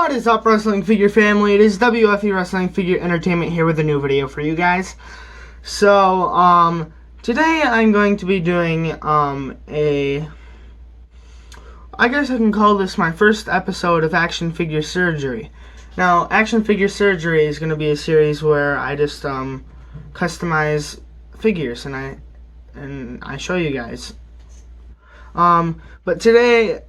What is up, wrestling figure family? It is WFE Wrestling Figure Entertainment here with a new video for you guys. So, today I'm going to be doing, I guess I can call this my first episode of Action Figure Surgery. Now, Action Figure Surgery is going to be a series where I just, customize figures and I show you guys. But today,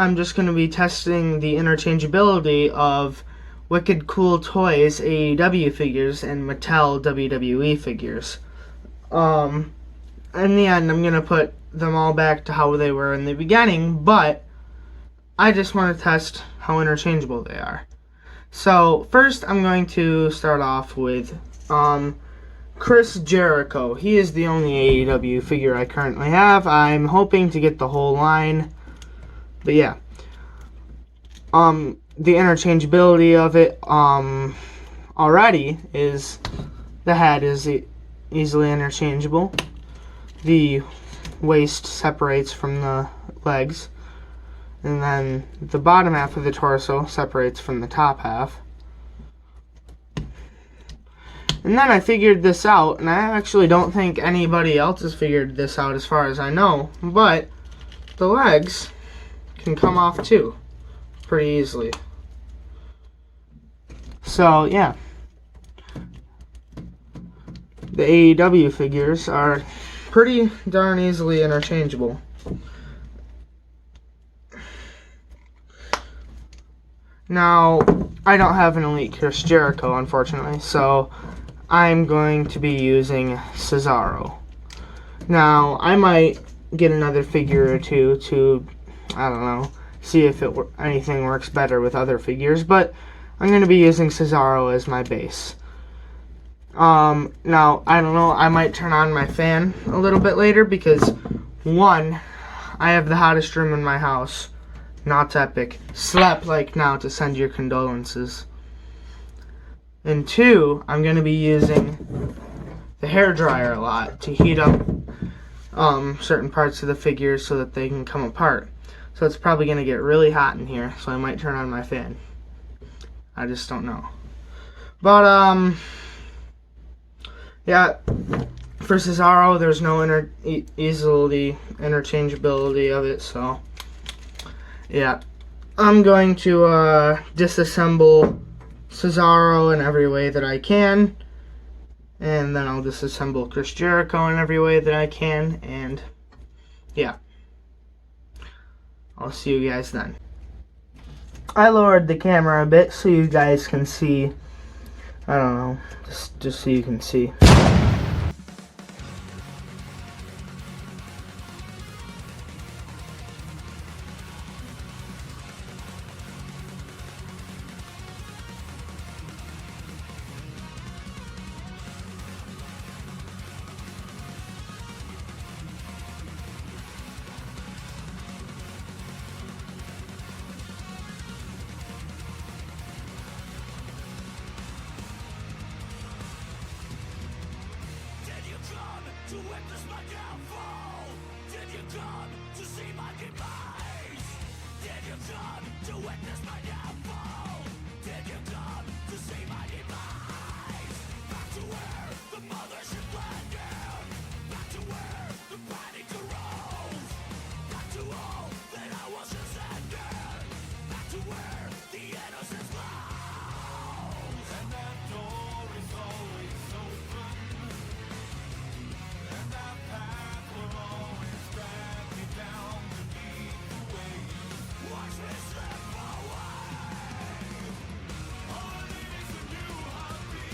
I'm just going to be testing the interchangeability of Wicked Cool Toys AEW figures and Mattel WWE figures. In the end, I'm going to put them all back to how they were in the beginning, but I just want to test how interchangeable they are. So, first I'm going to start off with Chris Jericho. He is the only AEW figure I currently have. I'm hoping to get the whole line. But yeah, the interchangeability of it already is the head is easily interchangeable. The waist separates from the legs, and then the bottom half of the torso separates from the top half. And then I figured this out, and I actually don't think anybody else has figured this out as far as I know, but the legs can come off too pretty easily. So yeah, the AEW figures are pretty darn easily interchangeable. Now, I don't have an Elite Chris Jericho, unfortunately, so I'm going to be using Cesaro. Now, I might get another figure or two to, I don't know, see if anything works better with other figures, but I'm going to be using Cesaro as my base. Now, I don't know, I might turn on my fan a little bit later because, one, I have the hottest room in my house. Not epic. Slap like now to send your condolences. And two, I'm going to be using the hairdryer a lot to heat up certain parts of the figures so that they can come apart. So it's probably going to get really hot in here, so I might turn on my fan. I just don't know. But, yeah, for Cesaro, there's no easily interchangeability of it, so, yeah. I'm going to, disassemble Cesaro in every way that I can, and then I'll disassemble Chris Jericho in every way that I can, and, yeah. I'll see you guys then. I lowered the camera a bit so you guys can see. I don't know, just so you can see. To witness my downfall? Did you come to see my demise? Did you come to witness my downfall? Did you come to see my demise? Back to where the mothership landed. Back to where the panic arose. Back to all that I was ascended. Back to where the innocence lies. And that door is always open. And that path will always drag me down beneath the waves. Watch me slip away. All I need is a new heartbeat.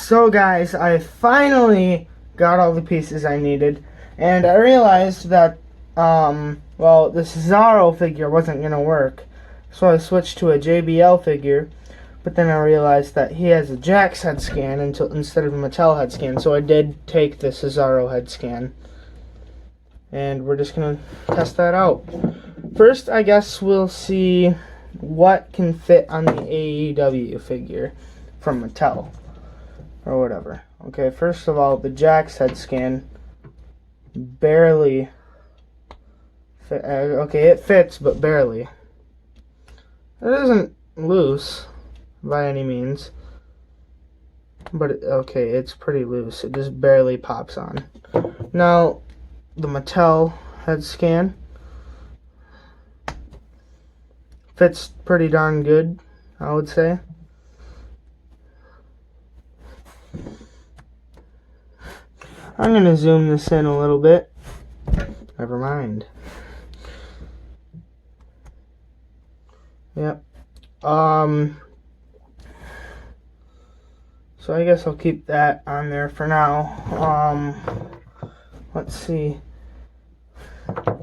So guys, I finally got all the pieces I needed, and I realized that, well, the Cesaro figure wasn't going to work. So I switched to a JBL figure, but then I realized that he has a Jax head scan instead of a Mattel head scan, so I did take the Cesaro head scan. And we're just going to test that out. First, I guess we'll see what can fit on the AEW figure from Mattel. Or whatever. Okay, first of all, the Jax head scan barely fit. Okay, it fits, but barely. It isn't loose by any means. But, okay, it's pretty loose. It just barely pops on. Now, the Mattel head scan fits pretty darn good, I would say. I'm going to zoom this in a little bit. Never mind. Yep. So I guess I'll keep that on there for now. Let's see.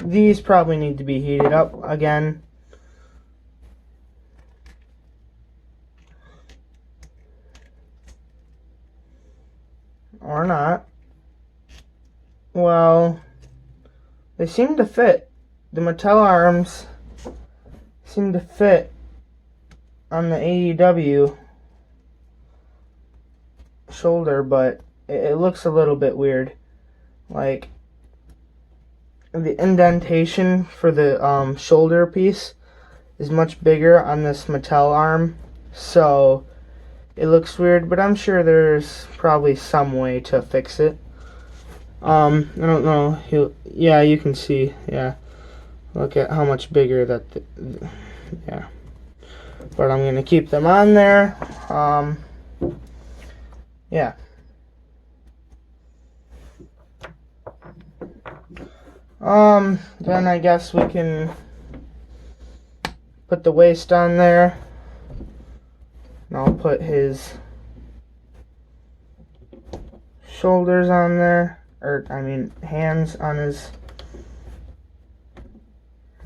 These probably need to be heated up again. Or not. Well, they seem to fit. The Mattel arms seem to fit on the AEW shoulder, but it looks a little bit weird. Like, the indentation for the shoulder piece is much bigger on this Mattel arm, so it looks weird, but I'm sure there's probably some way to fix it. I don't know. Yeah, you can see. Yeah, look at how much bigger that. Yeah, but I'm gonna keep them on there. Yeah. Then I guess we can put the waist on there. And I'll put his shoulders on there. Or, I mean, hands on his...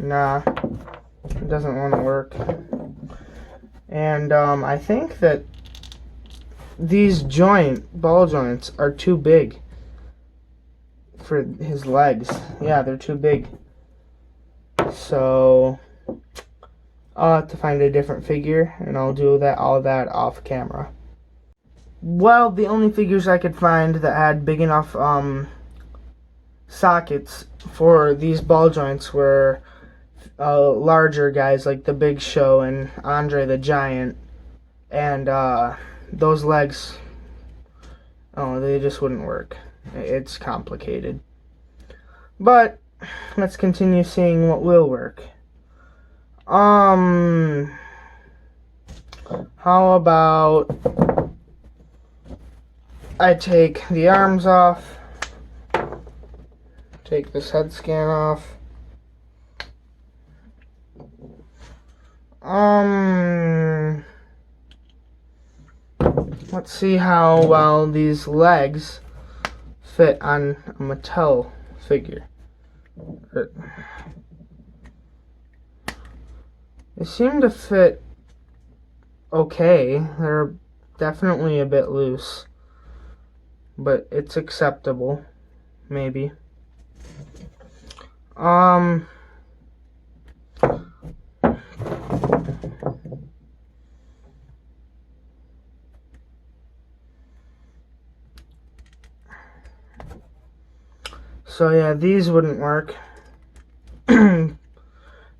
Nah, it doesn't want to work. And, I think that these ball joints are too big for his legs. Yeah, they're too big. So, I'll have to find a different figure, and I'll do all of that off camera. Well, the only figures I could find that had big enough sockets for these ball joints were larger guys like the Big Show and Andre the Giant, and those legs, they just wouldn't work. It's complicated. But let's continue seeing what will work. How about I take the arms off, take this head scan off. Let's see how well these legs fit on a Mattel figure. They seem to fit okay. They're definitely a bit loose, but it's acceptable, maybe. So yeah, these wouldn't work.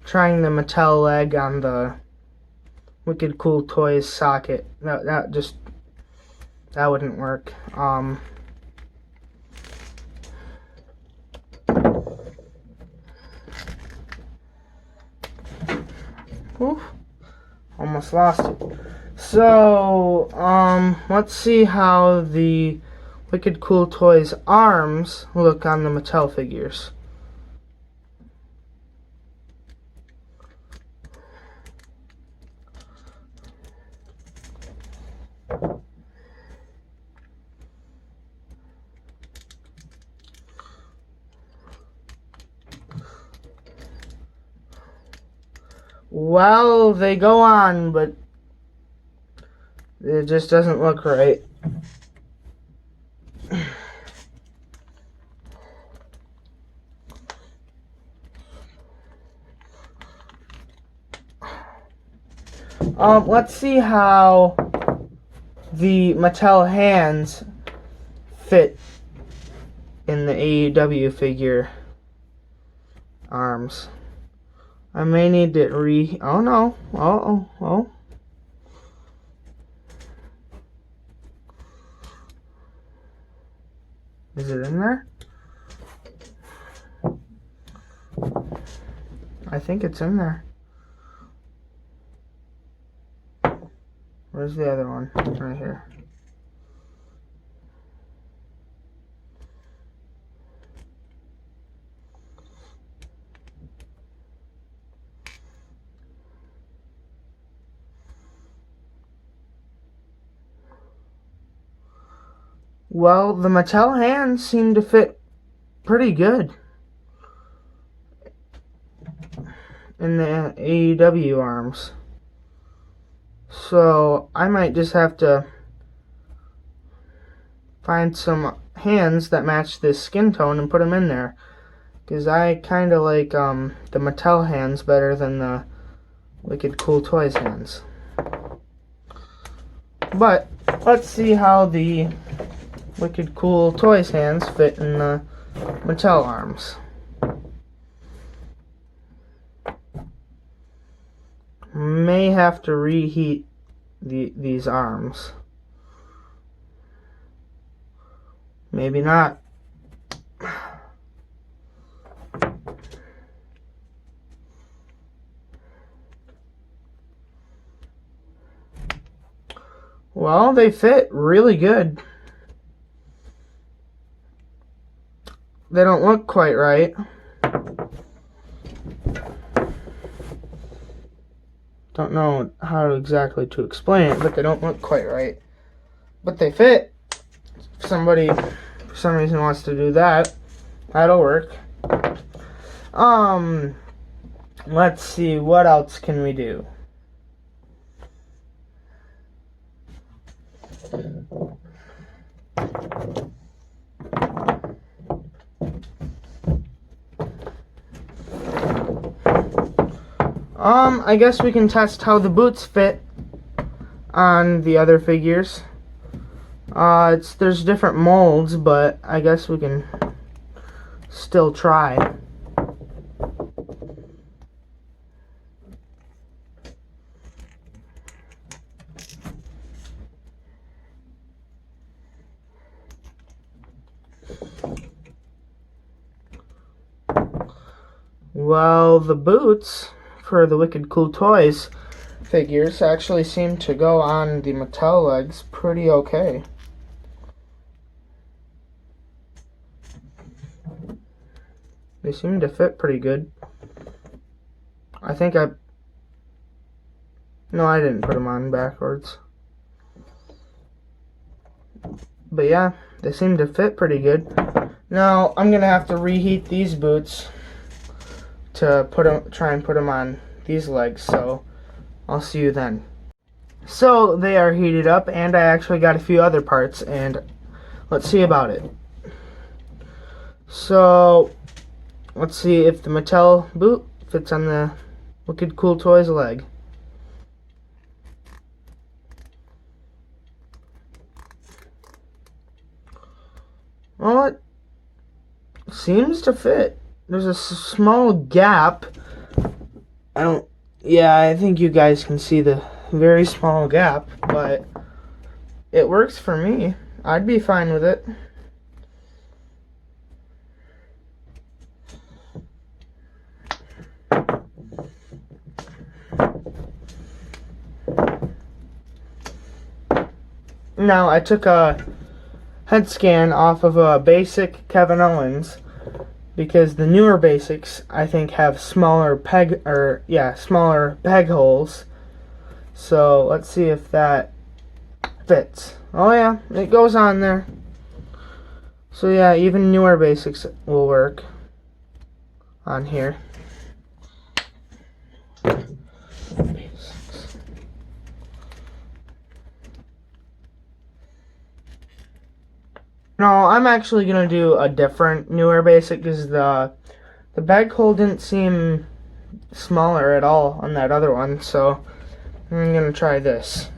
Trying the Mattel leg on the Wicked Cool Toys socket, that wouldn't work. Oof, almost lost it. So, let's see how the Wicked Cool Toys arms look on the Mattel figures. Well, they go on, but it just doesn't look right. Let's see how the Mattel hands fit in the AEW figure arms. I may need to oh no. Oh. Is it in there? I think it's in there. Where's the other one? Right here. Well, the Mattel hands seem to fit pretty good in the AEW arms. So I might just have to find some hands that match this skin tone and put them in there. Because I kind of like the Mattel hands better than the Wicked Cool Toys hands. But let's see how the Wicked Cool Toys hands fit in the Mattel arms. May have to reheat these arms. Maybe not. Well, they fit really good. They don't look quite right. Don't know how exactly to explain it, but they don't look quite right. But they fit. If somebody, for some reason, wants to do that, that'll work. Let's see, what else can we do? I guess we can test how the boots fit on the other figures. There's different molds, but I guess we can still try. Well, the boots for the Wicked Cool Toys figures actually seem to go on the Mattel legs pretty okay. They seem to fit pretty good. I didn't put them on backwards. But yeah, they seem to fit pretty good. Now, I'm going to have to reheat these boots to try and put them on these legs, so I'll see you then. So they are heated up, and I actually got a few other parts, and let's see about it. So let's see if the Mattel boot fits on the Wicked Cool Toys leg. Well, it seems to fit. There's a small gap. I think you guys can see the very small gap, but it works for me. I'd be fine with it. Now, I took a head scan off of a basic Kevin Owens, because the newer basics, I think, have smaller peg holes. So let's see if that fits. Oh yeah, it goes on there. So yeah, even newer basics will work on here. No, I'm actually gonna do a different newer basic because the bag hole didn't seem smaller at all on that other one, so I'm gonna try this.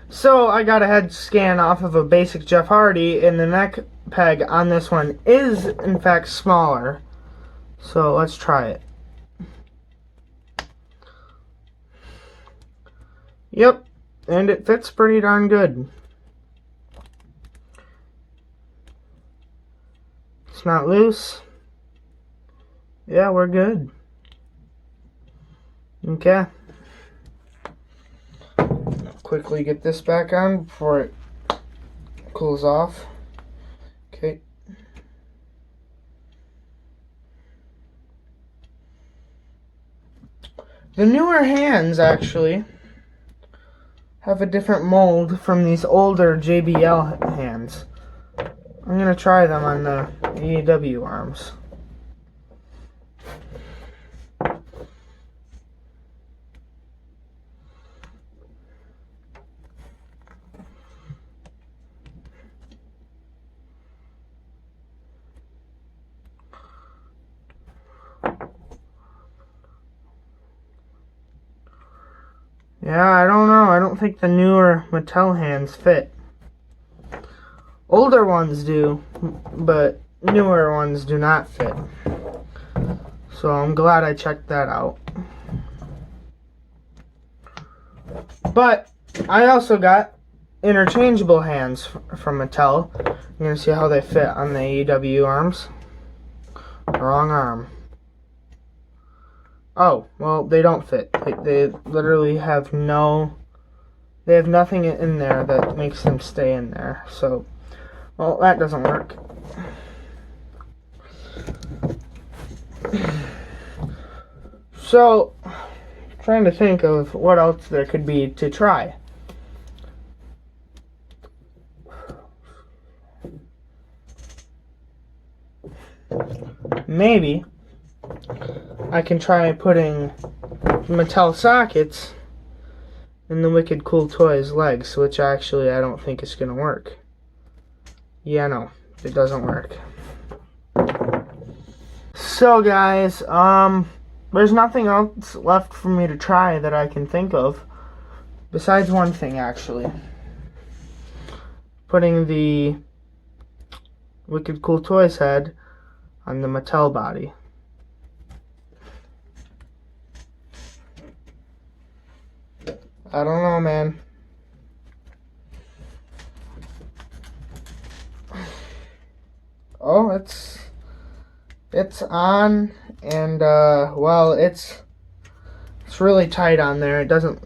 So I got a head scan off of a basic Jeff Hardy, and the neck peg on this one is in fact smaller. So let's try it. Yep, and it fits pretty darn good. It's not loose. Yeah, we're good. Okay. Quickly get this back on before it cools off. Okay. The newer hands actually have a different mold from these older JBL hands. I'm gonna try them on the AEW arms. Yeah, I don't know. I don't think the newer Mattel hands fit. Older ones do, but newer ones do not fit. So I'm glad I checked that out. But I also got interchangeable hands from Mattel. You're going to see how they fit on the AEW arms. Wrong arm. Oh, well, they don't fit. They literally have they have nothing in there that makes them stay in there. So, well, that doesn't work. So, trying to think of what else there could be to try. Maybe I can try putting Mattel sockets in the Wicked Cool Toys legs, which actually I don't think is going to work. Yeah, no, it doesn't work. So guys, there's nothing else left for me to try that I can think of. Besides one thing, actually. Putting the Wicked Cool Toys head on the Mattel body. I don't know, man. Oh, it's on, and well, it's really tight on there. It doesn't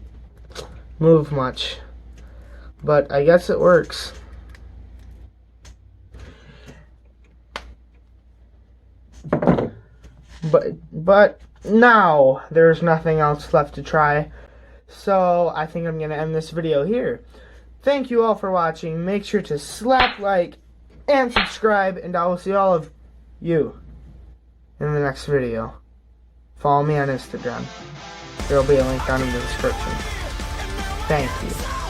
move much, but I guess it works. But now there's nothing else left to try. So I think I'm going to end this video here. Thank you all for watching. Make sure to slap like and subscribe, and I will see all of you in the next video. Follow me on Instagram. There will be a link down in the description. Thank you.